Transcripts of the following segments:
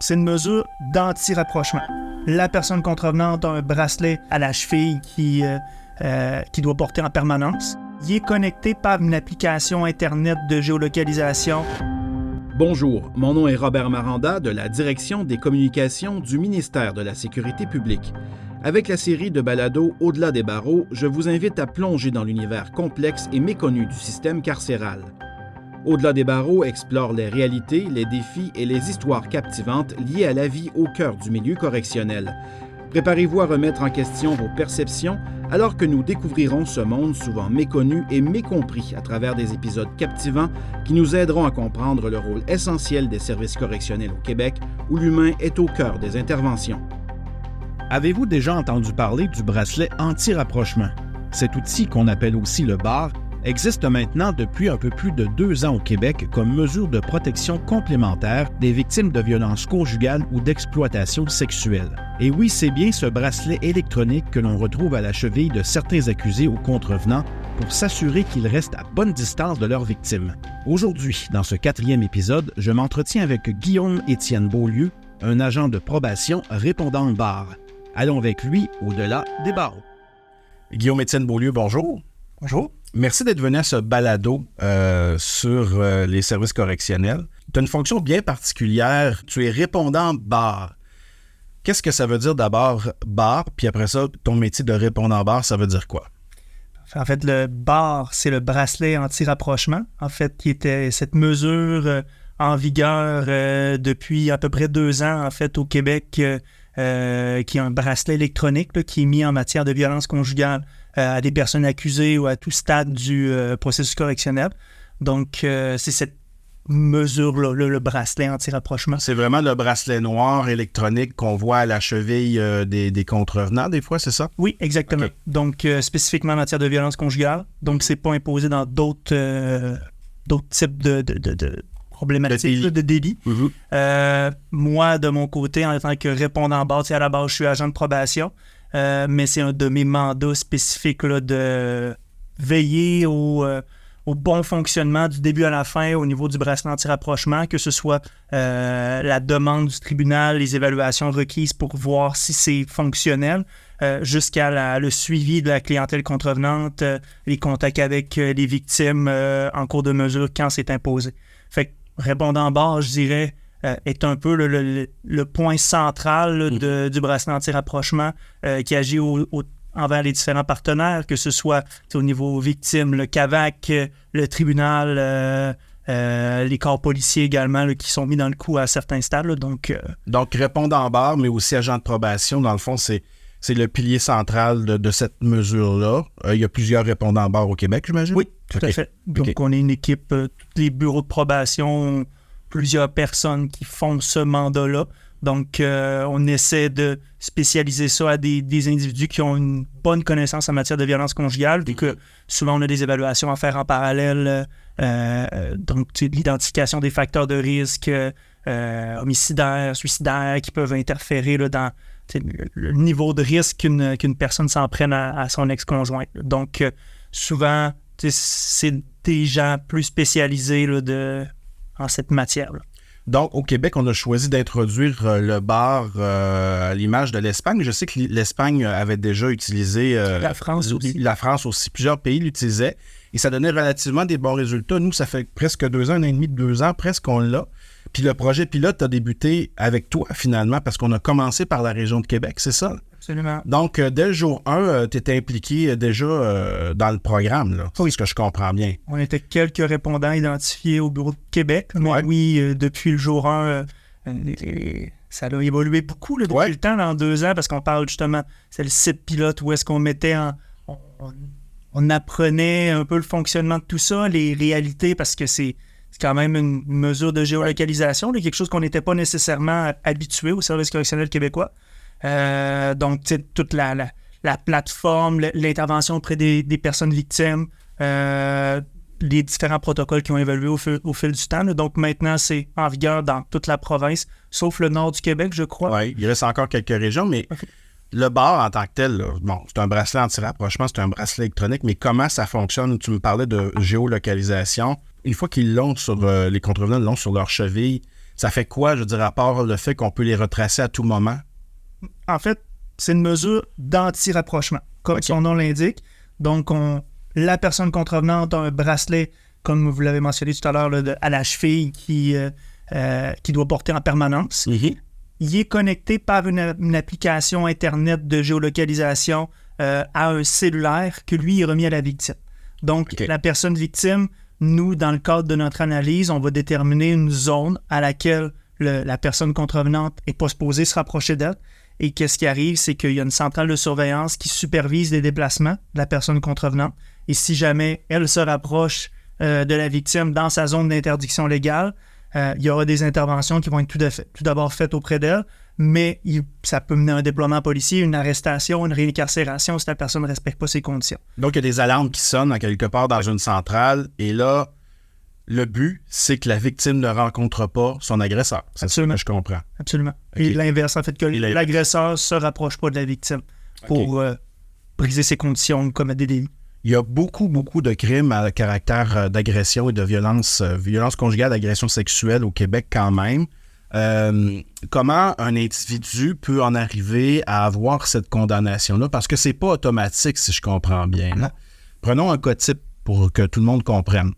C'est une mesure d'anti-rapprochement. La personne contrevenante a un bracelet à la cheville qui doit porter en permanence. Il est connecté par une application Internet de géolocalisation. Bonjour, mon nom est Robert Maranda de la Direction des communications du ministère de la Sécurité publique. Avec la série de balados Au-delà des barreaux, je vous invite à plonger dans l'univers complexe et méconnu du système carcéral. Au-delà des barreaux explore les réalités, les défis et les histoires captivantes liées à la vie au cœur du milieu correctionnel. Préparez-vous à remettre en question vos perceptions alors que nous découvrirons ce monde souvent méconnu et mécompris à travers des épisodes captivants qui nous aideront à comprendre le rôle essentiel des services correctionnels au Québec où l'humain est au cœur des interventions. Avez-vous déjà entendu parler du bracelet anti-rapprochement? Cet outil, qu'on appelle aussi le BAR, existe maintenant depuis un peu plus de 2 ans au Québec comme mesure de protection complémentaire des victimes de violences conjugales ou d'exploitation sexuelle. Et oui, c'est bien ce bracelet électronique que l'on retrouve à la cheville de certains accusés ou contrevenants pour s'assurer qu'ils restent à bonne distance de leurs victimes. Aujourd'hui, dans ce 4e épisode, je m'entretiens avec Guillaume-Étienne Beaulieu, un agent de probation répondant au BAR. Allons avec lui au-delà des barreaux. Guillaume-Étienne Beaulieu, bonjour. Bonjour. Merci d'être venu à ce balado sur les services correctionnels. Tu as une fonction bien particulière. Tu es répondant BAR. Qu'est-ce que ça veut dire d'abord BAR? Puis après ça, ton métier de répondant BAR, ça veut dire quoi? En fait, le BAR, c'est le bracelet anti-rapprochement. En fait, qui était cette mesure en vigueur depuis à peu près 2 ans, en fait, au Québec, qui est un bracelet électronique là, qui est mis en matière de violence conjugale à des personnes accusées ou à tout stade du processus correctionnel. Donc, c'est cette mesure-là, le bracelet anti-rapprochement. C'est vraiment le bracelet noir électronique qu'on voit à la cheville des contrevenants, des fois, c'est ça? Oui, exactement. Okay. Donc, spécifiquement en matière de violence conjugale. Donc, c'est pas imposé dans d'autres types de problématiques, de délits. Mm-hmm. Moi, de mon côté, en tant que répondant BAR, à la base, je suis agent de probation. Mais c'est un de mes mandats spécifiques là, de veiller au bon fonctionnement du début à la fin au niveau du bracelet anti-rapprochement, que ce soit la demande du tribunal, les évaluations requises pour voir si c'est fonctionnel, jusqu'à le suivi de la clientèle contrevenante, les contacts avec les victimes en cours de mesure quand c'est imposé. Fait que répondant BAR, je dirais, est un peu le point central là, du bracelet anti-rapprochement qui agit envers les différents partenaires, que ce soit au niveau victime, le CAVAC, le tribunal, les corps policiers également là, qui sont mis dans le coup à certains stades. Là, donc, répondant BAR, mais aussi agent de probation, dans le fond, c'est le pilier central de cette mesure-là. Il y a plusieurs répondants BAR au Québec, j'imagine? Oui, tout à fait. Donc, on est une équipe, tous les bureaux de probation, plusieurs personnes qui font ce mandat-là. Donc, on essaie de spécialiser ça à des individus qui ont une bonne connaissance en matière de violence conjugale, vu que souvent, on a des évaluations à faire en parallèle. Donc, l'identification des facteurs de risque homicidaires, suicidaires, qui peuvent interférer là, dans le niveau de risque qu'une personne s'en prenne à son ex-conjoint. Donc, souvent, c'est des gens plus spécialisés là, en cette matière-là. Donc, au Québec, on a choisi d'introduire le BAR à l'image de l'Espagne. Je sais que l'Espagne avait déjà utilisé... la France aussi. La France aussi. Plusieurs pays l'utilisaient et ça donnait relativement des bons résultats. Nous, ça fait presque 2 ans, 1 an et demi, 2 ans, presque qu'on l'a. Puis le projet pilote a débuté avec toi, finalement, parce qu'on a commencé par la région de Québec, c'est ça? Absolument. Donc, dès le jour 1, tu étais impliqué déjà dans le programme, là. Oui. C'est ce que je comprends bien. On était quelques répondants identifiés au bureau de Québec. Mais ouais. Oui, depuis le jour 1, ça a évolué beaucoup là, depuis le temps, là, en 2 ans, parce qu'on parle justement, c'est le site pilote où est-ce qu'on mettait on apprenait un peu le fonctionnement de tout ça, les réalités, parce que c'est quand même une mesure de géolocalisation, là, quelque chose qu'on n'était pas nécessairement habitué au service correctionnel québécois. Donc, toute la plateforme, l'intervention auprès des personnes victimes, les différents protocoles qui ont évolué au fil du temps. Là. Donc, maintenant, c'est en vigueur dans toute la province, sauf le nord du Québec, je crois. Oui, il reste encore quelques régions, mais le BAR en tant que tel, là, bon, c'est un bracelet anti-rapprochement, c'est un bracelet électronique, mais comment ça fonctionne? Tu me parlais de géolocalisation. Une fois qu'ils l'ont sur les contrevenants l'ont sur leur cheville, Ça fait quoi, je dirais, à part le fait qu'on peut les retracer à tout moment? En fait, c'est une mesure d'anti-rapprochement, comme son nom l'indique. Donc, la personne contrevenante a un bracelet, comme vous l'avez mentionné tout à l'heure, là, à la cheville qui doit porter en permanence. Mm-hmm. Il est connecté par une application Internet de géolocalisation à un cellulaire que lui est remis à la victime. Donc, la personne victime, nous, dans le cadre de notre analyse, on va déterminer une zone à laquelle la personne contrevenante n'est pas supposée se rapprocher d'elle. Et qu'est-ce qui arrive, c'est qu'il y a une centrale de surveillance qui supervise les déplacements de la personne contrevenante. Et si jamais elle se rapproche de la victime dans sa zone d'interdiction légale, il y aura des interventions qui vont être tout d'abord faites auprès d'elle, mais ça peut mener à un déploiement policier, une arrestation, une réincarcération si la personne ne respecte pas ses conditions. Donc, il y a des alarmes qui sonnent à quelque part dans une centrale, et là, le but, c'est que la victime ne rencontre pas son agresseur. C'est ça que je comprends. Absolument. Okay. Et l'inverse, en fait, que l'agresseur ne se rapproche pas de la victime pour briser ses conditions, commettre des délits. Il y a beaucoup de crimes à caractère d'agression et de violence conjugale, d'agression sexuelle au Québec quand même. Comment un individu peut en arriver à avoir cette condamnation-là? Parce que c'est pas automatique, si je comprends bien. Là. Prenons un cas type pour que tout le monde comprenne.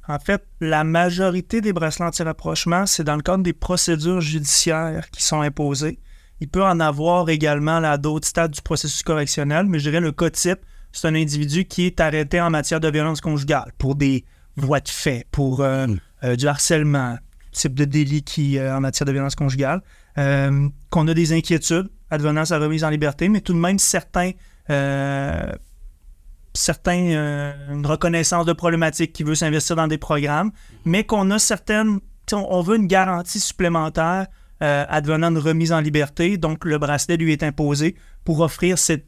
En fait, la majorité des bracelets anti-rapprochement, c'est dans le cadre des procédures judiciaires qui sont imposées. Il peut en avoir également à d'autres stades du processus correctionnel, mais je dirais le cas type, c'est un individu qui est arrêté en matière de violence conjugale pour des voies de fait, pour du harcèlement, type de délit qui en matière de violence conjugale, qu'on a des inquiétudes advenant sa remise en liberté, mais tout de même une reconnaissance de problématiques qui veut s'investir dans des programmes, mais qu'on a on veut une garantie supplémentaire advenant une remise en liberté, donc le bracelet lui est imposé pour offrir cette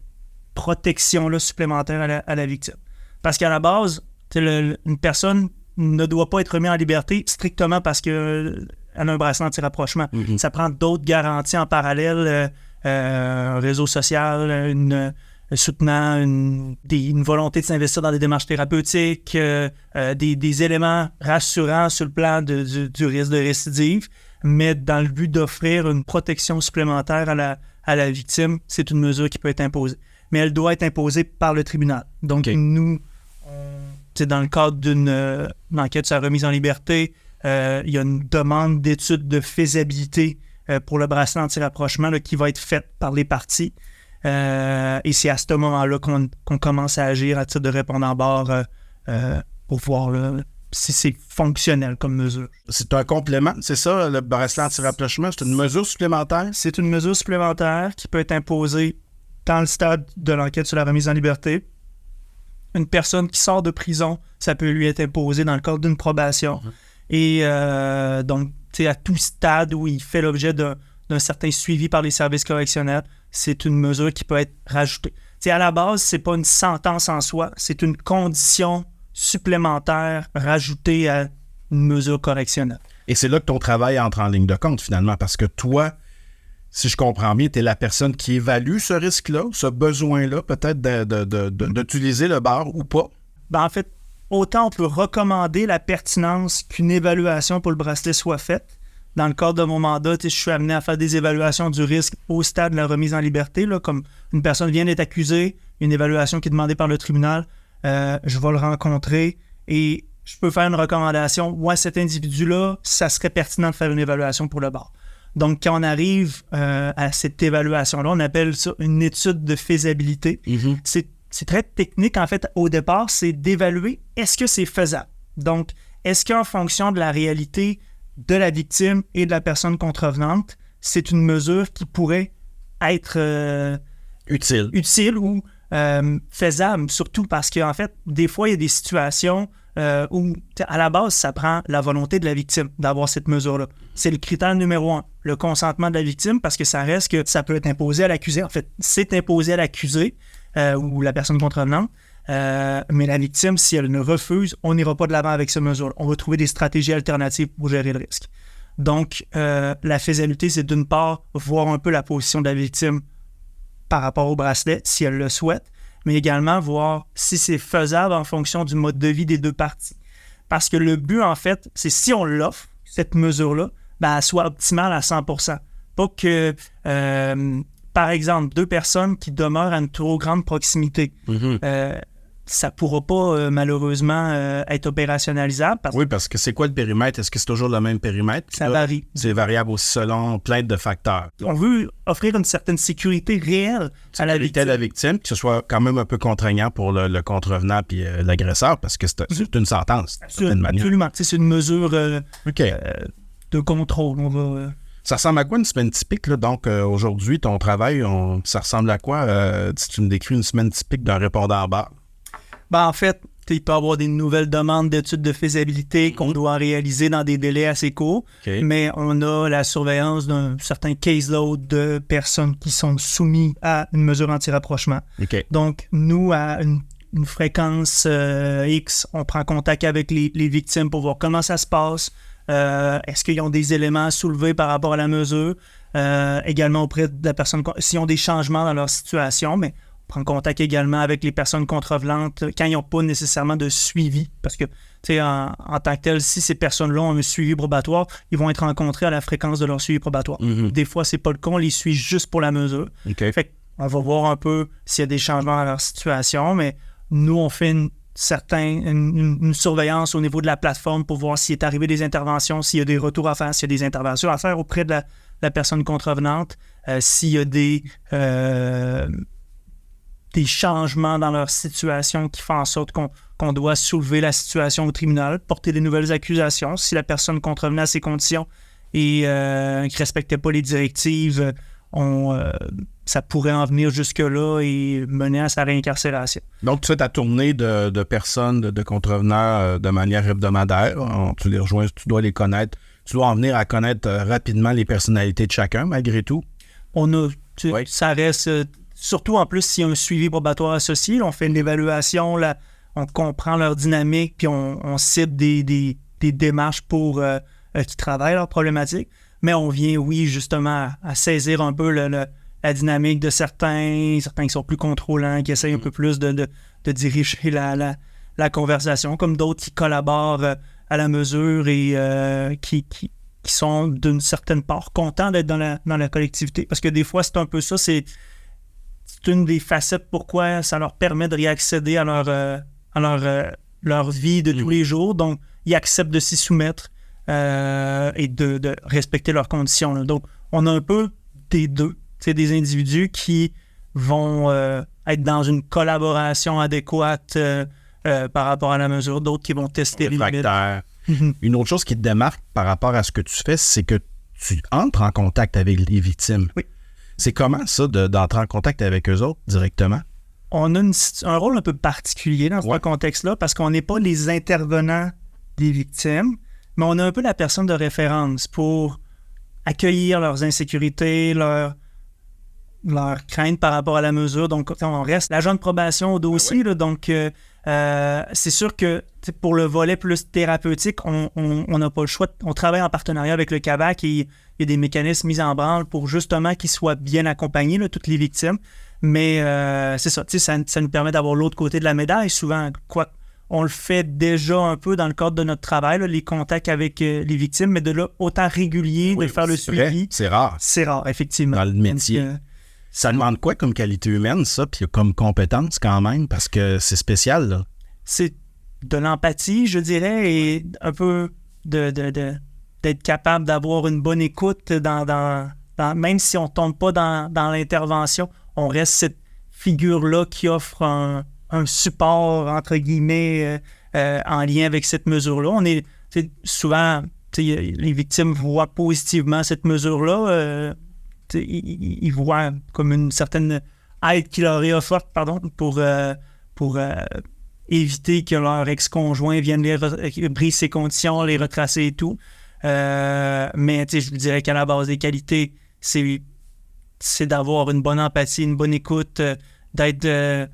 protection-là supplémentaire à la victime. Parce qu'à la base, une personne ne doit pas être remise en liberté strictement parce qu'elle a un bracelet anti-rapprochement. Mm-hmm. Ça prend d'autres garanties en parallèle, un réseau social, soutenant une volonté de s'investir dans des démarches thérapeutiques, des éléments rassurants sur le plan du risque de récidive, mais dans le but d'offrir une protection supplémentaire à la victime, c'est une mesure qui peut être imposée. Mais elle doit être imposée par le tribunal. Donc, nous, dans le cadre d'une enquête sur la remise en liberté, il y a une demande d'étude de faisabilité pour le bracelet anti-rapprochement qui va être faite par les parties. Et c'est à ce moment-là qu'on commence à agir à titre de répondant-bord pour voir si c'est fonctionnel comme mesure. C'est un complément, c'est ça, le bracelet anti-rapprochement? C'est une mesure supplémentaire? C'est une mesure supplémentaire qui peut être imposée dans le stade de l'enquête sur la remise en liberté. Une personne qui sort de prison, ça peut lui être imposé dans le cadre d'une probation. Et donc, à tout stade où il fait l'objet d'un certain suivi par les services correctionnels, c'est une mesure qui peut être rajoutée. À la base, c'est pas une sentence en soi, c'est une condition supplémentaire rajoutée à une mesure correctionnelle. Et c'est là que ton travail entre en ligne de compte, finalement, parce que toi, si je comprends bien, tu es la personne qui évalue ce risque-là, ce besoin-là, peut-être d'utiliser le bar ou pas? En fait, autant on peut recommander la pertinence qu'une évaluation pour le bracelet soit faite. Dans le cadre de mon mandat, je suis amené à faire des évaluations du risque au stade de la remise en liberté. Là, comme une personne vient d'être accusée, une évaluation qui est demandée par le tribunal, je vais le rencontrer et je peux faire une recommandation. Ouais, cet individu-là, ça serait pertinent de faire une évaluation pour le bar. Donc, quand on arrive à cette évaluation-là, on appelle ça une étude de faisabilité. Mm-hmm. C'est très technique, en fait, au départ, c'est d'évaluer est-ce que c'est faisable. Donc, est-ce qu'en fonction de la réalité de la victime et de la personne contrevenante, c'est une mesure qui pourrait être utile ou faisable, surtout parce qu'en fait, des fois, il y a des situations où, à la base, ça prend la volonté de la victime d'avoir cette mesure-là. C'est le critère numéro 1, le consentement de la victime, parce que ça reste que ça peut être imposé à l'accusé. En fait, c'est imposé à l'accusé ou la personne contrevenante, mais la victime, si elle ne refuse, on n'ira pas de l'avant avec cette mesure-là. On va trouver des stratégies alternatives pour gérer le risque. Donc, la faisabilité, c'est d'une part voir un peu la position de la victime par rapport au bracelet, si elle le souhaite, mais également voir si c'est faisable en fonction du mode de vie des deux parties. Parce que le but, en fait, c'est si on l'offre, cette mesure-là, elle soit optimale à 100%. Pas que, par exemple, 2 personnes qui demeurent à une trop grande proximité, ça ne pourra pas, malheureusement, être opérationnalisable. Parce que c'est quoi le périmètre? Est-ce que c'est toujours le même périmètre? Ça varie. C'est variable aussi selon plein de facteurs. On veut offrir une certaine sécurité réelle à la victime. Que ce soit quand même un peu contraignant pour le contrevenant puis l'agresseur, parce que c'est une sentence. Absolument. C'est une mesure de contrôle. On va... Ça ressemble à quoi une semaine typique, là? Donc, aujourd'hui, ton travail, ça ressemble à quoi? Si tu me décris une semaine typique d'un répondant bar? En fait, il peut y avoir des nouvelles demandes d'études de faisabilité qu'on doit réaliser dans des délais assez courts, mais on a la surveillance d'un certain caseload de personnes qui sont soumises à une mesure anti-rapprochement. Donc, nous, à une fréquence X, on prend contact avec les victimes pour voir comment ça se passe, est-ce qu'ils ont des éléments à soulever par rapport à la mesure, également auprès de la personne, s'ils ont des changements dans leur situation, mais prendre contact également avec les personnes contrevenantes quand ils n'ont pas nécessairement de suivi. Parce que, en tant que tel, si ces personnes-là ont un suivi probatoire, ils vont être rencontrés à la fréquence de leur suivi probatoire. Des fois, c'est pas le cas, on les suit juste pour la mesure. Fait qu'on va voir un peu s'il y a des changements dans leur situation, mais nous, on fait une surveillance au niveau de la plateforme pour voir s'il est arrivé des interventions, s'il y a des retours à faire, s'il y a des interventions à faire auprès de la personne contrevenante, s'il y a des changements dans leur situation qui font en sorte qu'on doit soulever la situation au tribunal, porter des nouvelles accusations. Si la personne contrevenait à ces conditions et qui ne respectait pas les directives, ça pourrait en venir jusque-là et mener à sa réincarcération. Donc, tu fais ta tournée de personnes, de contrevenants de manière hebdomadaire. Tu les rejoins, tu dois les connaître. Tu dois en venir à connaître rapidement les personnalités de chacun, malgré tout. Ça reste... Surtout, en plus, s'il y a un suivi probatoire associé, là, on fait une évaluation, là, on comprend leur dynamique, puis on cible des démarches pour qui travaillent leur problématique. Mais on vient, justement, à saisir un peu la dynamique de certains qui sont plus contrôlants, qui essayent un peu plus de diriger la conversation, comme d'autres qui collaborent à la mesure et qui sont, d'une certaine part, contents d'être dans la collectivité. Parce que des fois, c'est un peu ça, c'est une des facettes pourquoi ça leur permet de réaccéder à leur vie de tous les jours. Donc, ils acceptent de s'y soumettre et de respecter leurs conditions. Là. Donc, on a un peu des deux. C'est des individus qui vont être dans une collaboration adéquate par rapport à la mesure, d'autres qui vont tester les limites. Une autre chose qui te démarque par rapport à ce que tu fais, c'est que tu entres en contact avec les victimes. Oui. C'est comment ça d'entrer en contact avec eux autres directement? On a un rôle un peu particulier dans ce contexte-là parce qu'on n'est pas les intervenants des victimes, mais on a un peu la personne de référence pour accueillir leurs insécurités, leurs craintes par rapport à la mesure. Donc, on reste l'agent de probation au dossier. Là, donc, c'est sûr que pour le volet plus thérapeutique, on n'a pas le choix. On travaille en partenariat avec le CAVAC et il y a des mécanismes mis en branle pour justement qu'ils soient bien accompagnés, là, toutes les victimes. Mais c'est ça, ça nous permet d'avoir l'autre côté de la médaille. Souvent, on le fait déjà un peu dans le cadre de notre travail, là, les contacts avec les victimes, mais de là, autant régulier de faire le suivi. C'est rare. C'est rare, effectivement. Dans le métier. Donc, ça demande quoi comme qualité humaine, ça, puis comme compétence quand même, parce que c'est spécial, là? C'est de l'empathie, je dirais, et un peu d'être capable d'avoir une bonne écoute même si on ne tombe pas dans l'intervention, on reste cette figure-là qui offre un support, entre guillemets, en lien avec cette mesure-là. On est souvent, les victimes voient positivement cette mesure-là. Ils voient comme une certaine aide qui leur est offerte, pour éviter que leur ex-conjoint vienne briser ses conditions, les retracer et tout. Mais je vous dirais qu'à la base des qualités, c'est d'avoir une bonne empathie, une bonne écoute, d'être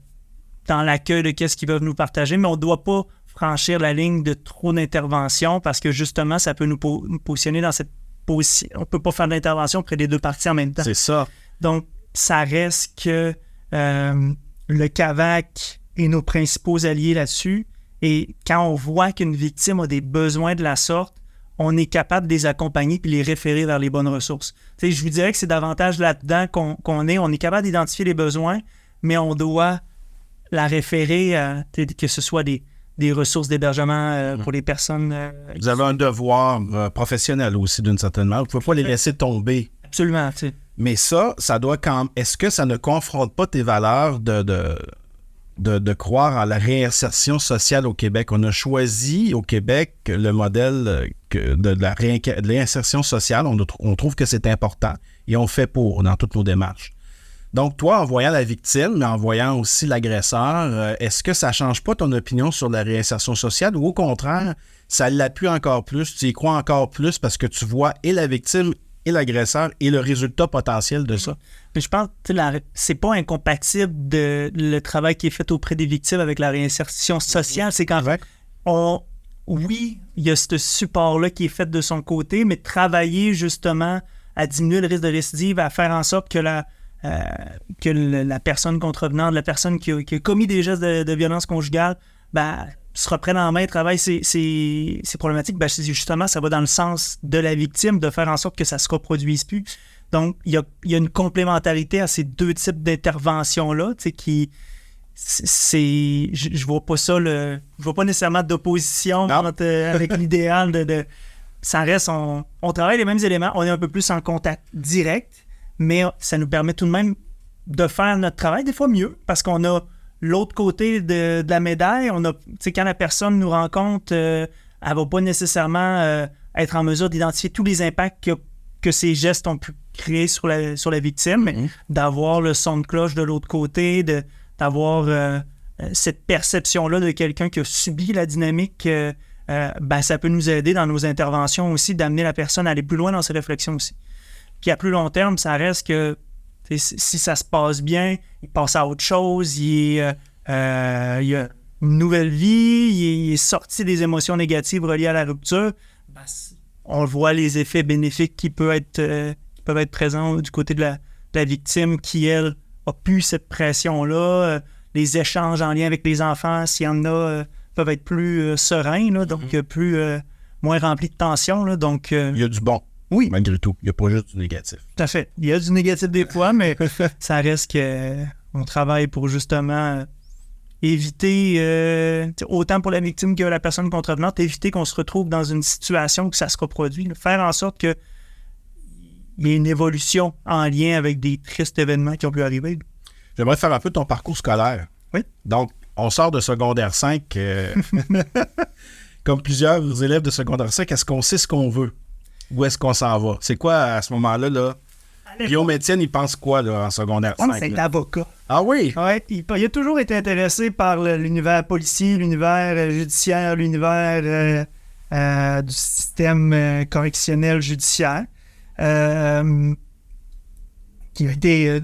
dans l'accueil de qu'est-ce qu'ils peuvent nous partager, mais on ne doit pas franchir la ligne de trop d'intervention parce que justement, ça peut nous positionner dans cette position. On ne peut pas faire d'intervention auprès des deux parties en même temps. C'est ça. Donc, ça reste que le CAVAC est nos principaux alliés là-dessus. Et quand on voit qu'une victime a des besoins de la sorte, on est capable de les accompagner puis les référer vers les bonnes ressources. Tu sais, je vous dirais que c'est davantage là-dedans qu'on est. On est capable d'identifier les besoins, mais on doit la référer à, que ce soit des ressources d'hébergement pour les personnes. Vous avez un devoir professionnel aussi, d'une certaine manière. Vous ne pouvez pas les laisser tomber. Absolument, tu sais. Mais ça doit quand même... Est-ce que ça ne confronte pas tes valeurs de croire en la réinsertion sociale au Québec? On a choisi au Québec le modèle de réinsertion sociale. On trouve que c'est important et on fait pour dans toutes nos démarches. Donc, toi, en voyant la victime, mais en voyant aussi l'agresseur, est-ce que ça ne change pas ton opinion sur la réinsertion sociale ou au contraire, ça l'appuie encore plus, tu y crois encore plus parce que tu vois et la victime et l'agresseur et le résultat potentiel de ça? Mais je pense que c'est pas incompatible le travail qui est fait auprès des victimes avec la réinsertion sociale. C'est quand oui, il y a ce support-là qui est fait de son côté, mais travailler justement à diminuer le risque de récidive, à faire en sorte que la personne contrevenante, la personne qui a commis des gestes de violence conjugale, se reprenne en main et travaille ces problématiques, justement, ça va dans le sens de la victime, de faire en sorte que ça ne se reproduise plus. Donc, il y a une complémentarité à ces deux types d'interventions-là, qui... Je vois pas ça, je vois pas nécessairement d'opposition avec l'idéal de... Ça reste, on travaille les mêmes éléments, on est un peu plus en contact direct, mais ça nous permet tout de même de faire notre travail des fois mieux, parce qu'on a l'autre côté de la médaille. On a, quand la personne nous rencontre, elle va pas nécessairement être en mesure d'identifier tous les impacts que ces gestes ont pu créer sur la victime, mais d'avoir le son de cloche de l'autre côté, d'avoir cette perception-là de quelqu'un qui a subi la dynamique, ça peut nous aider dans nos interventions aussi, d'amener la personne à aller plus loin dans ses réflexions aussi. Puis à plus long terme, ça reste que si ça se passe bien, il passe à autre chose, il a une nouvelle vie, il est sorti des émotions négatives reliées à la rupture, on voit les effets bénéfiques qui peuvent être présents du côté de la victime qui, elle, a plus cette pression-là. Les échanges en lien avec les enfants, s'il y en a, peuvent être plus sereins, là, donc moins remplis de tension. Là, donc, il y a du bon. Oui. Malgré tout. Il n'y a pas juste du négatif. Tout à fait. Il y a du négatif des fois, mais ça reste qu'on travaille pour justement éviter, autant pour la victime que la personne contrevenante, éviter qu'on se retrouve dans une situation que ça se reproduit. Faire en sorte qu'il y ait une évolution en lien avec des tristes événements qui ont pu arriver. J'aimerais faire un peu ton parcours scolaire. Oui. Donc, on sort de secondaire 5. Comme plusieurs élèves de secondaire 5, est-ce qu'on sait ce qu'on veut? Où est-ce qu'on s'en va? C'est quoi, à ce moment-là, Guillaume Étienne, il pense quoi en secondaire 5? C'est avocat. Ah oui? Oui, il a toujours été intéressé par l'univers policier, l'univers judiciaire, l'univers du système correctionnel judiciaire. Qui a été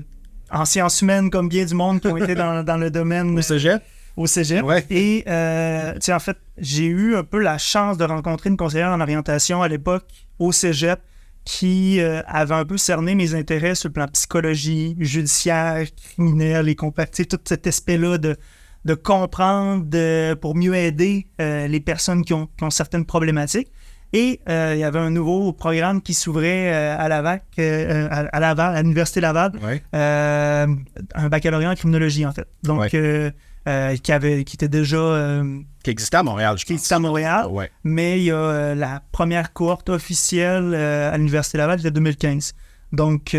en sciences humaines comme bien du monde qui ont été dans le domaine... Au cégep? Au cégep. Ouais. Et, en fait, j'ai eu un peu la chance de rencontrer une conseillère en orientation à l'époque au cégep qui avait un peu cerné mes intérêts sur le plan psychologie, judiciaire, criminel et compagnie. Tout cet aspect-là de comprendre pour mieux aider les personnes qui ont certaines problématiques. Et il y avait un nouveau programme qui s'ouvrait à Laval, à l'Université Laval, un baccalauréat en criminologie, en fait. Donc, qui était déjà... qui existait à Montréal, je pense. Qui existait à Montréal, mais il y a la première cohorte officielle à l'Université Laval, c'était 2015. Donc...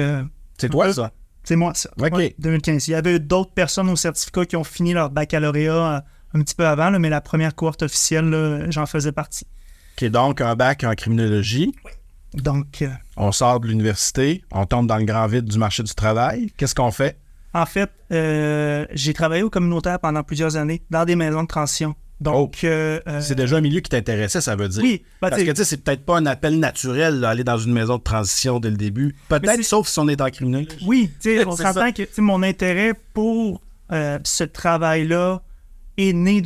c'est toi, ça? C'est moi, ça. OK. Ouais, 2015. Il y avait d'autres personnes au certificat qui ont fini leur baccalauréat un petit peu avant, là, mais la première cohorte officielle, là, j'en faisais partie. OK, donc un bac en criminologie. Oui. Donc... on sort de l'université, on tombe dans le grand vide du marché du travail. Qu'est-ce qu'on fait? En fait, j'ai travaillé au communautaire pendant plusieurs années, dans des maisons de transition. Donc, c'est déjà un milieu qui t'intéressait, ça veut dire. Oui. Parce que, tu sais, c'est peut-être pas un appel naturel d'aller dans une maison de transition dès le début. Peut-être, sauf si on est en criminologie. Oui, tu sais, on s'entend que mon intérêt pour ce travail-là est né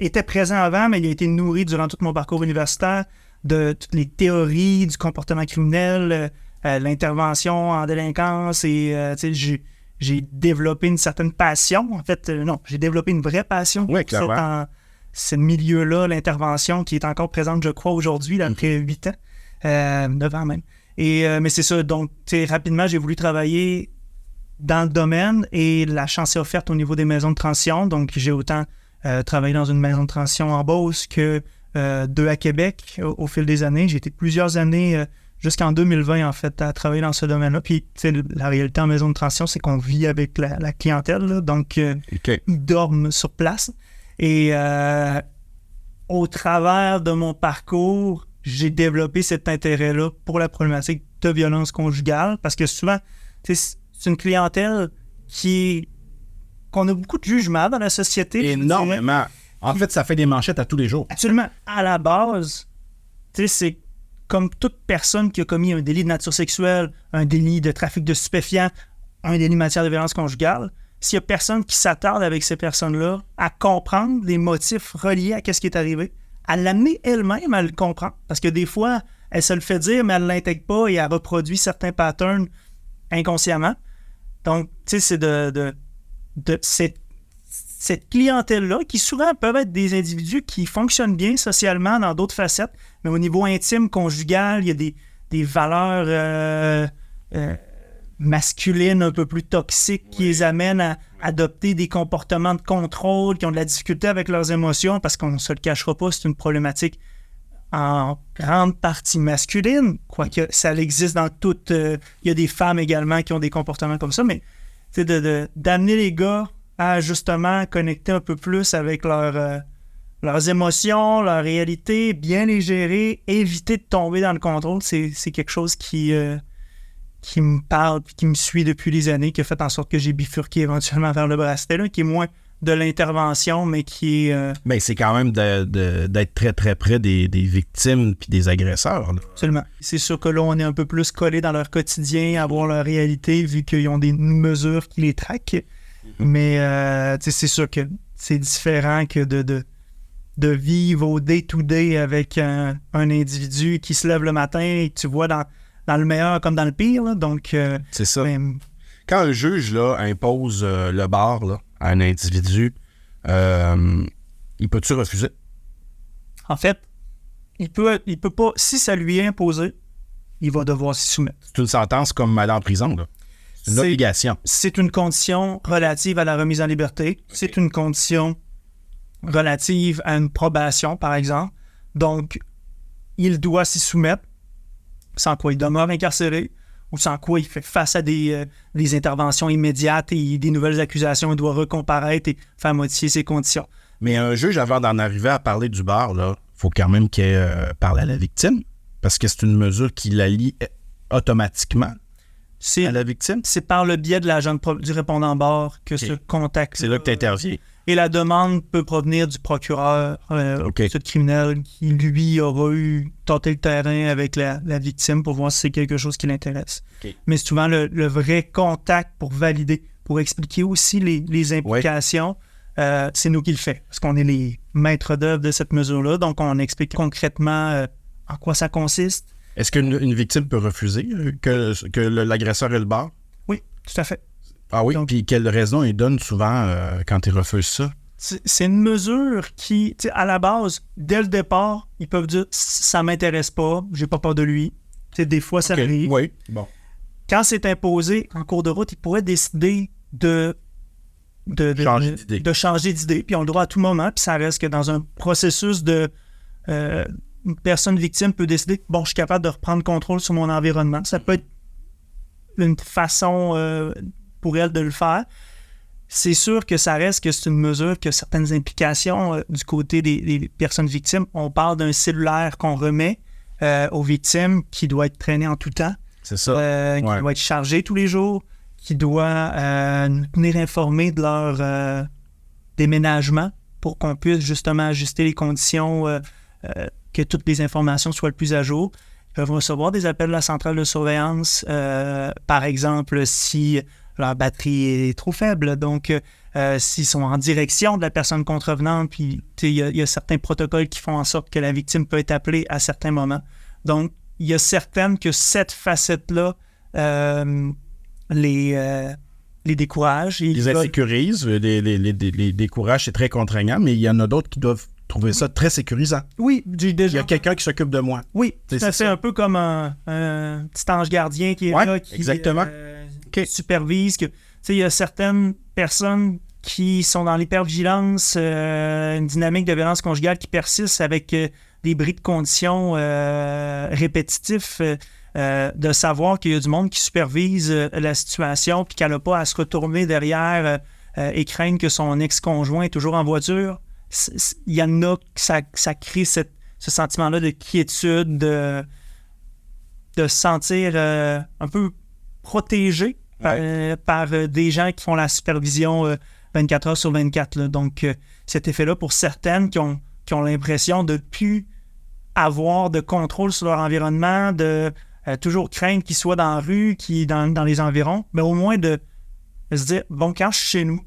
était présent avant, mais il a été nourri durant tout mon parcours universitaire de toutes les théories du comportement criminel, l'intervention en délinquance et, tu sais, j'ai développé une certaine passion. En fait, non, j'ai développé une vraie passion ce milieu-là, l'intervention qui est encore présente, je crois, aujourd'hui, là, après 8 ans, 9 ans même. Mais c'est ça, donc rapidement, j'ai voulu travailler dans le domaine et la chance est offerte au niveau des maisons de transition. Donc, j'ai autant travaillé dans une maison de transition en Beauce que 2 à Québec au fil des années. J'ai été plusieurs années, jusqu'en 2020, en fait, à travailler dans ce domaine-là. Puis, la réalité en maison de transition, c'est qu'on vit avec la clientèle, là, donc ils dorment sur place. Et au travers de mon parcours, j'ai développé cet intérêt-là pour la problématique de violence conjugale parce que souvent, c'est une clientèle qu'on a beaucoup de jugements dans la société. Énormément. En fait, ça fait des manchettes à tous les jours. Absolument. À la base, c'est comme toute personne qui a commis un délit de nature sexuelle, un délit de trafic de stupéfiants, un délit en matière de violence conjugale, s'il n'y a personne qui s'attarde avec ces personnes-là à comprendre les motifs reliés à ce qui est arrivé, à l'amener elle-même à le comprendre. Parce que des fois, elle se le fait dire, mais elle ne l'intègre pas et elle reproduit certains patterns inconsciemment. Donc, tu sais, c'est de cette clientèle-là, qui souvent peuvent être des individus qui fonctionnent bien socialement dans d'autres facettes, mais au niveau intime, conjugal, il y a des valeurs masculines un peu plus toxiques qui les amènent à adopter des comportements de contrôle, qui ont de la difficulté avec leurs émotions, parce qu'on ne se le cachera pas, c'est une problématique en grande partie masculine, quoique ça existe dans toutes... il y a des femmes également qui ont des comportements comme ça, mais d'amener les gars à justement connecter un peu plus avec leurs émotions, leur réalité, bien les gérer, éviter de tomber dans le contrôle, c'est quelque chose qui me parle, qui me suit depuis des années, qui a fait en sorte que j'ai bifurqué éventuellement vers le bracelet, là, qui est moins de l'intervention, mais qui est... Mais c'est quand même d'être très, très près des victimes puis des agresseurs. Là. Absolument. C'est sûr que là, on est un peu plus collé dans leur quotidien, à voir leur réalité, vu qu'ils ont des mesures qui les traquent. Mais c'est sûr que c'est différent que de vivre au day-to-day avec un individu qui se lève le matin et tu vois dans le meilleur comme dans le pire. Là. Donc, c'est ça. Quand un juge là, impose le bar là, à un individu, il peut-tu refuser? En fait, il peut pas. Si ça lui est imposé, il va devoir s'y soumettre. C'est une sentence comme aller en prison, là. C'est une obligation. C'est une condition relative à la remise en liberté. Okay. C'est une condition relative à une probation, par exemple. Donc, il doit s'y soumettre, sans quoi il demeure incarcéré, ou sans quoi il fait face à des interventions immédiates et des nouvelles accusations, il doit recomparaître et faire modifier ses conditions. Mais un juge, avant d'en arriver à parler du bar, il faut quand même qu'il parle à la victime, parce que c'est une mesure qui la lie automatiquement à la victime. C'est par le biais de l'agent du répondant bar que ce contact... C'est là que tu interviens. Et la demande peut provenir du procureur criminel qui, lui, aura eu tenté le terrain avec la victime pour voir si c'est quelque chose qui l'intéresse. Okay. Mais souvent, le vrai contact pour valider, pour expliquer aussi les implications, c'est nous qui le fait. Parce qu'on est les maîtres d'œuvre de cette mesure-là. Donc, on explique concrètement en quoi ça consiste. Est-ce qu'une victime peut refuser que l'agresseur ait le bar? Oui, tout à fait. Ah oui? Puis quelle raison il donne souvent quand il refuse ça? C'est une mesure qui, à la base, dès le départ, ils peuvent dire « ça m'intéresse pas, j'ai pas peur de lui ». Des fois, ça arrive. Oui, bon. Quand c'est imposé en cours de route, ils pourraient décider de changer d'idée. Puis ils ont le droit à tout moment, puis ça reste que dans un processus de... une personne victime peut décider « bon, je suis capable de reprendre contrôle sur mon environnement ». Ça peut être une façon pour elle de le faire. C'est sûr que ça reste que c'est une mesure qui a certaines implications du côté des personnes victimes. On parle d'un cellulaire qu'on remet aux victimes qui doit être traîné en tout temps. C'est ça. Qui doit être chargé tous les jours, qui doit nous tenir informés de leur déménagement pour qu'on puisse justement ajuster les conditions, que toutes les informations soient le plus à jour. Ils peuvent recevoir des appels de la centrale de surveillance, par exemple, si leur batterie est trop faible. Donc, s'ils sont en direction de la personne contrevenante, puis il y a certains protocoles qui font en sorte que la victime peut être appelée à certains moments. Donc, il y a certaines que cette facette-là les décourage. Les insécurise, les décourage, c'est très contraignant, mais il y en a d'autres qui doivent trouver ça très sécurisant. Oui, j'ai Il déjà... y a quelqu'un qui s'occupe de moi. Oui, C'est ça fait ça. un peu comme un petit ange gardien qui est Ouais, là, qui exactement. OK. supervise. Il y a certaines personnes qui sont dans l'hypervigilance, une dynamique de violence conjugale qui persiste avec des bris de conditions répétitifs, de savoir qu'il y a du monde qui supervise la situation puis qu'elle n'a pas à se retourner derrière et craindre que son ex-conjoint est toujours en voiture. Il y en a que ça crée ce sentiment-là de quiétude, de se sentir un peu protégé par des gens qui font la supervision 24 heures sur 24. Là. Donc, cet effet-là, pour certaines qui ont l'impression de ne plus avoir de contrôle sur leur environnement, de toujours craindre qu'ils soient dans la rue, dans les environs, mais au moins de se dire, bon, quand je suis chez nous,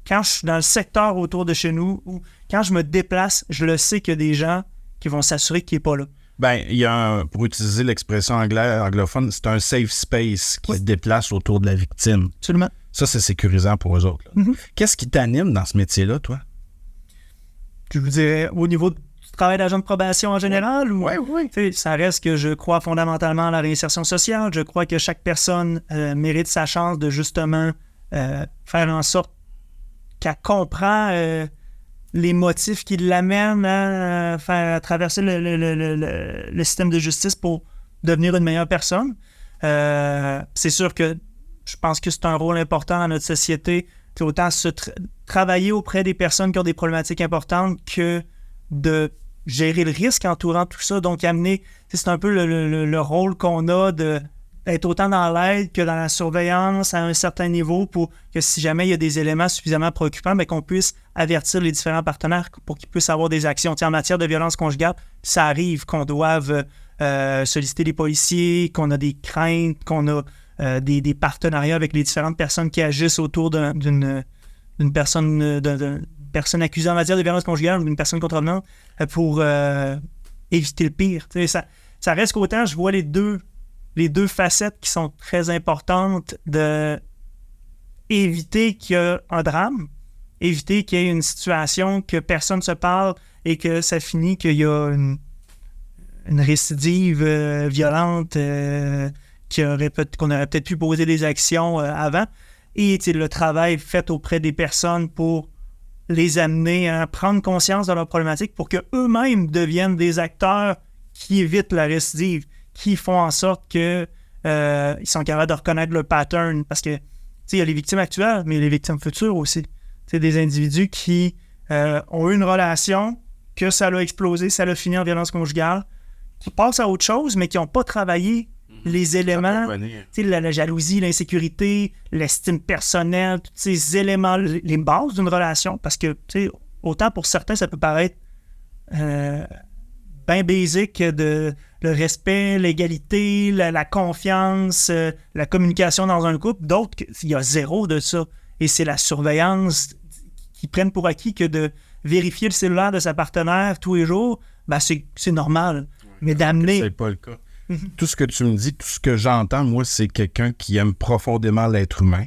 quand je suis dans le secteur autour de chez nous, ou quand je me déplace, je le sais qu'il y a des gens qui vont s'assurer qu'il n'est pas là. Ben, il y a pour utiliser l'expression anglophone, c'est un safe space qui se déplace autour de la victime. Absolument. Ça, c'est sécurisant pour eux autres. Mm-hmm. Qu'est-ce qui t'anime dans ce métier-là, toi? Je vous dirais, au niveau du travail d'agent de probation en général, Oui. Ça reste que je crois fondamentalement à la réinsertion sociale. Je crois que chaque personne mérite sa chance de justement faire en sorte qu'elle comprend les motifs qui l'amènent à traverser le système de justice pour devenir une meilleure personne. C'est sûr que je pense que c'est un rôle important dans notre société, autant travailler auprès des personnes qui ont des problématiques importantes que de gérer le risque entourant tout ça. Donc, amener, c'est un peu le rôle qu'on a d'être autant dans l'aide que dans la surveillance à un certain niveau pour que si jamais il y a des éléments suffisamment préoccupants, bien, qu'on puisse avertir les différents partenaires pour qu'ils puissent avoir des actions. En matière de violence conjugale, ça arrive qu'on doive solliciter les policiers, qu'on a des craintes, qu'on a des partenariats avec les différentes personnes qui agissent autour d'une personne accusée en matière de violence conjugale ou d'une personne contrevenante pour éviter le pire. Ça reste qu'autant je vois les deux facettes qui sont très importantes de éviter qu'il y ait un drame, éviter qu'il y ait une situation que personne ne se parle et que ça finit qu'il y a une récidive violente qu'on aurait peut-être pu poser des actions avant. Et le travail fait auprès des personnes pour les amener à prendre conscience de leurs problématiques pour qu'eux-mêmes deviennent des acteurs qui évitent la récidive, qui font en sorte qu'ils sont capables de reconnaître le pattern. Parce que il y a les victimes actuelles, mais il y a les victimes futures aussi. Des individus qui ont eu une relation, que ça l'a explosé, ça l'a fini en violence conjugale, qui passent à autre chose, mais qui n'ont pas travaillé les éléments, la jalousie, l'insécurité, l'estime personnelle, tous ces éléments, les bases d'une relation, parce que, autant pour certains, ça peut paraître bien basique le respect, l'égalité, la confiance, la communication dans un couple. D'autres, il y a zéro de ça. Et c'est la surveillance qui prennent pour acquis que de vérifier le cellulaire de sa partenaire tous les jours, ben c'est normal. Mais d'amener... C'est pas le cas. Tout ce que tu me dis, tout ce que j'entends, moi, c'est quelqu'un qui aime profondément l'être humain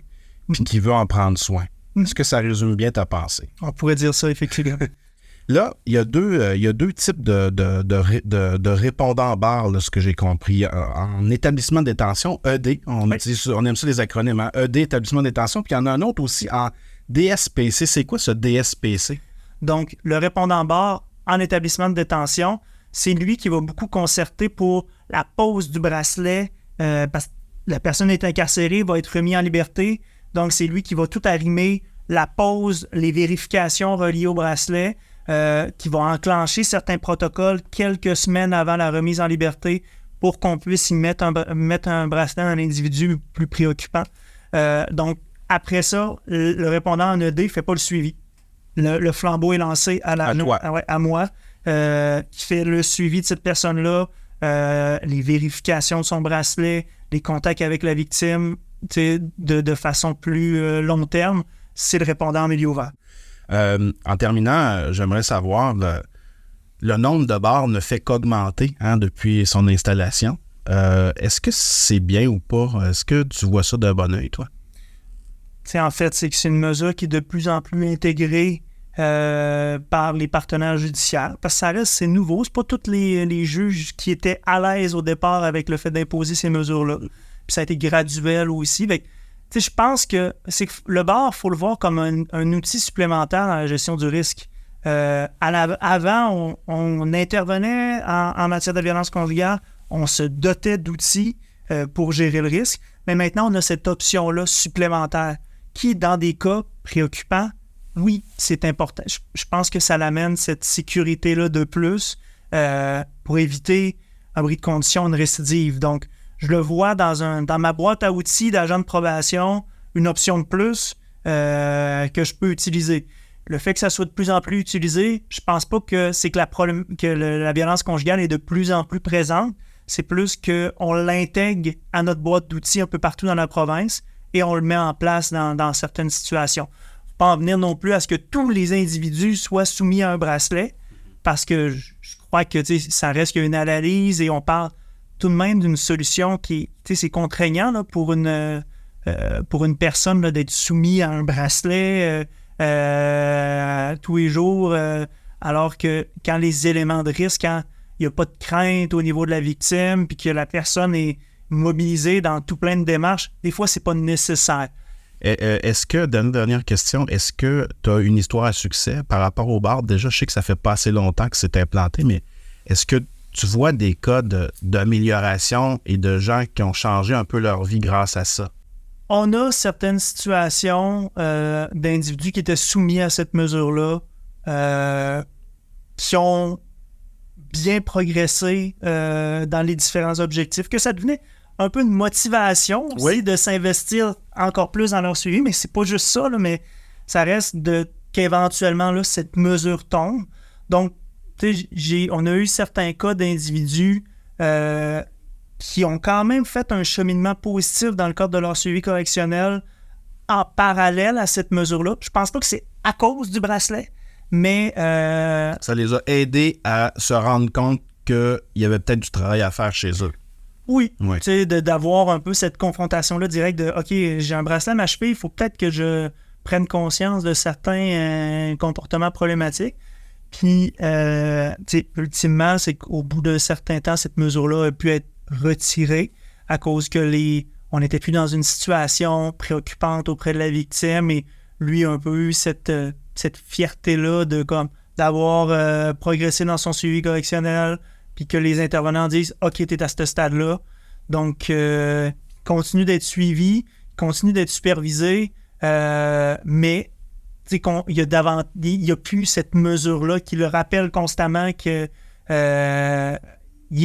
puis qui veut en prendre soin. Est-ce que ça résume bien ta pensée? On pourrait dire ça, effectivement. Là, il y a deux types de répondants barres, là, ce que j'ai compris. En établissement de détention, ED, on aime ça les acronymes, hein? ED, établissement de détention, puis il y en a un autre aussi en DSPC. C'est quoi ce DSPC? Donc, le répondant barre en établissement de détention, c'est lui qui va beaucoup concerter pour la pose du bracelet, parce que la personne est incarcérée, va être remise en liberté. Donc, c'est lui qui va tout arrimer, la pose, les vérifications reliées au bracelet, qui va enclencher certains protocoles quelques semaines avant la remise en liberté pour qu'on puisse y mettre un bracelet à un individu plus préoccupant. Donc, après ça, le répondant en ED ne fait pas le suivi. Le flambeau est lancé à moi, qui fait le suivi de cette personne-là, les vérifications de son bracelet, les contacts avec la victime, de façon plus long terme. C'est le répondant en milieu ouvert. En terminant, j'aimerais savoir, le nombre de bars ne fait qu'augmenter depuis son installation. Est-ce que c'est bien ou pas? Est-ce que tu vois ça d'un bon œil, toi? En fait, c'est que c'est une mesure qui est de plus en plus intégrée par les partenaires judiciaires, parce que c'est nouveau. C'est pas tous les juges qui étaient à l'aise au départ avec le fait d'imposer ces mesures-là. Puis ça a été graduel aussi. Je pense que le bar, il faut le voir comme un outil supplémentaire dans la gestion du risque. Avant, on intervenait en matière de violence conjugale, on se dotait d'outils pour gérer le risque, mais maintenant, on a cette option-là supplémentaire qui, dans des cas préoccupants, oui, c'est important. Je pense que ça l'amène, cette sécurité-là de plus pour éviter, à bris de condition, une récidive. Donc, je le vois dans ma boîte à outils d'agent de probation, une option de plus que je peux utiliser. Le fait que ça soit de plus en plus utilisé, je pense pas que c'est que la violence conjugale est de plus en plus présente. C'est plus qu'on l'intègre à notre boîte d'outils un peu partout dans la province et on le met en place dans certaines situations. Faut pas en venir non plus à ce que tous les individus soient soumis à un bracelet parce que je crois que ça reste qu'il y a une analyse et on parle tout de même d'une solution qui, c'est contraignant là, pour une personne là, d'être soumis à un bracelet tous les jours, alors que quand les éléments de risque, quand il n'y a pas de crainte au niveau de la victime, puis que la personne est mobilisée dans tout plein de démarches, des fois, c'est pas nécessaire. Est-ce que, dernière question, est-ce que tu as une histoire à succès par rapport au bar? Déjà, je sais que ça fait pas assez longtemps que c'est implanté, mais est-ce que tu vois des cas d'amélioration et de gens qui ont changé un peu leur vie grâce à ça? On a certaines situations d'individus qui étaient soumis à cette mesure-là, qui ont bien progressé dans les différents objectifs, que ça devenait un peu une motivation aussi de s'investir encore plus dans leur suivi, mais c'est pas juste ça, là, mais ça reste qu'éventuellement là, cette mesure tombe. Donc, on a eu certains cas d'individus qui ont quand même fait un cheminement positif dans le cadre de leur suivi correctionnel en parallèle à cette mesure-là. Je pense pas que c'est à cause du bracelet, mais... Ça les a aidés à se rendre compte qu'il y avait peut-être du travail à faire chez eux. Oui, tu sais, d'avoir un peu cette confrontation-là directe de « OK, j'ai un bracelet à ma cheville, il faut peut-être que je prenne conscience de certains comportements problématiques. » Puis, ultimement, c'est qu'au bout d'un certain temps, cette mesure-là a pu être retirée à cause que on n'était plus dans une situation préoccupante auprès de la victime et lui a un peu eu cette fierté-là d'avoir progressé dans son suivi correctionnel puis que les intervenants disent « OK, t'es à ce stade-là. » Donc, continue d'être suivi, continue d'être supervisé, mais il y a plus cette mesure-là qui le rappelle constamment qu'il est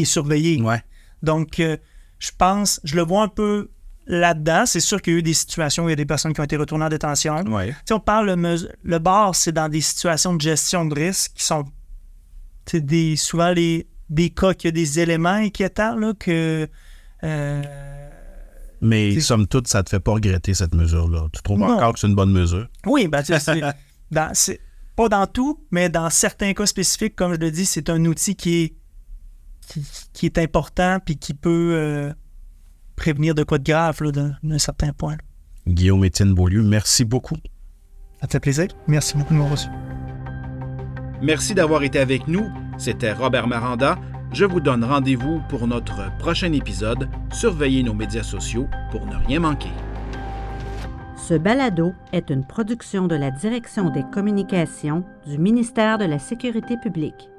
surveillé. Ouais. Donc, je le vois un peu là-dedans. C'est sûr qu'il y a eu des situations où il y a des personnes qui ont été retournées en détention. Ouais. On parle, le bar, c'est dans des situations de gestion de risque qui sont souvent des cas qu'il y a des éléments inquiétants là, que... Mais somme toute, ça ne te fait pas regretter cette mesure-là. Tu trouves encore que c'est une bonne mesure? Oui, c'est pas dans tout, mais dans certains cas spécifiques, comme je le dis, c'est un outil qui est important puis qui peut prévenir de quoi de grave là, d'un certain point. Là. Guillaume-Étienne Beaulieu, merci beaucoup. Ça te fait plaisir. Merci beaucoup de m'avoir reçu. Merci d'avoir été avec nous. C'était Robert Maranda. Je vous donne rendez-vous pour notre prochain épisode. Surveillez nos médias sociaux pour ne rien manquer. Ce balado est une production de la Direction des communications du ministère de la Sécurité publique.